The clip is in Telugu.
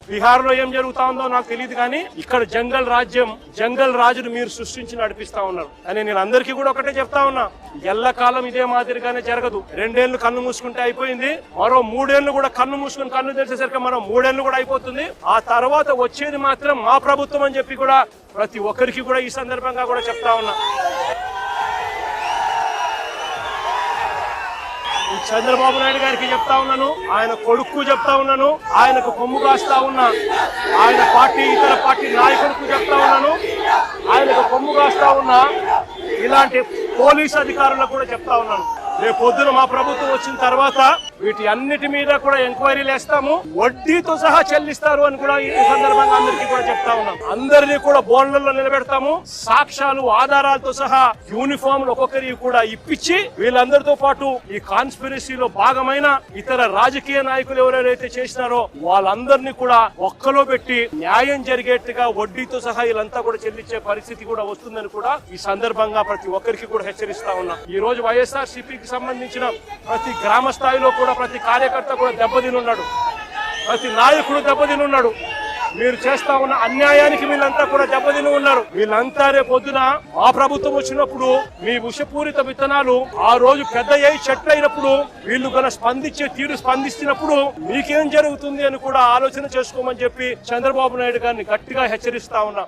బీహార్ లో ఏం జరుగుతా ఉందో నాకు తెలియదు కానీ ఇక్కడ జంగల్ రాజ్యం, జంగల్ రాజును మీరు సృష్టించి నడిపిస్తా ఉన్నారు అని నేను అందరికీ కూడా ఒకటే చెప్తా ఉన్నా. ఎల్లకాలం ఇదే మాదిరిగానే జరగదు. 2 ఏళ్లు కన్ను మూసుకుంటే అయిపోయింది, మరో 3 ఏళ్లు కూడా కన్ను మూసుకుని కన్ను తెరిచేసరికి మరో 3 ఏళ్లు కూడా అయిపోతుంది. ఆ తర్వాత వచ్చేది మాత్రం మా ప్రభుత్వం అని చెప్పి కూడా ప్రతి ఒక్కరికి కూడా ఈ సందర్భంగా కూడా చెప్తా ఉన్నా. చంద్రబాబు నాయుడు గారికి చెప్తా ఉన్నాను, ఆయన కొడుకు చెప్తా ఉన్నాను, ఆయనకు కొమ్ము కాస్తా ఉన్నా ఆయన పార్టీ ఇతర పార్టీ నాయకులకు చెప్తా ఉన్నాను, ఆయనకు కొమ్ము కాస్తా ఉన్నా ఇలాంటి పోలీస్ అధికారులకు కూడా చెప్తా ఉన్నాను. రేపు పొద్దున మా ప్రభుత్వం వచ్చిన తర్వాత వీటి అన్నిటి మీద కూడా ఎంక్వైరీలు వేస్తాము, వడ్డీతో సహా చెల్లిస్తారు అని కూడా ఈ సందర్భంగా అందరికీ కూడా చెప్తా ఉన్నాం. అందరినీ కూడా బోన్లలో నిలబెడతాము, సాక్ష్యాలు ఆధారాలతో సహా యూనిఫామ్లు ఒక్కొక్కరికి కూడా ఇప్పించి వీళ్ళందరితో పాటు ఈ కాన్స్పిరసీలో భాగమైన ఇతర రాజకీయ నాయకులు ఎవరైతే చేసినారో వాళ్ళందరినీ కూడా ఒక్కలో పెట్టి న్యాయం జరిగేట్టుగా వడ్డీతో సహా వీళ్ళంతా కూడా చెల్లించే పరిస్థితి కూడా వస్తుందని కూడా ఈ సందర్భంగా ప్రతి ఒక్కరికి కూడా హెచ్చరిస్తా ఉన్నాం. ఈ రోజు వైఎస్ఆర్సీపీకి సంబంధించిన ప్రతి గ్రామ స్థాయిలో కూడా ప్రతి కార్యకర్త కూడా దెబ్బతినున్నాడు, ప్రతి నాయకుడు దెబ్బతినున్నాడు. మీరు చేస్తా ఉన్న అన్యాయానికి వీళ్ళంతా కూడా దెబ్బతిని ఉన్నారు. వీళ్ళంతా రేపు పొద్దున ఆ ప్రభుత్వం వచ్చినప్పుడు మీ విషపూరిత విత్తనాలు ఆ రోజు పెద్ద చెట్లు అయినప్పుడు వీళ్ళు గల స్పందించే తీరు స్పందిస్తున్నప్పుడు మీకేం జరుగుతుంది అని కూడా ఆలోచన చేసుకోమని చెప్పి చంద్రబాబు నాయుడు గారిని గట్టిగా హెచ్చరిస్తా ఉన్నా.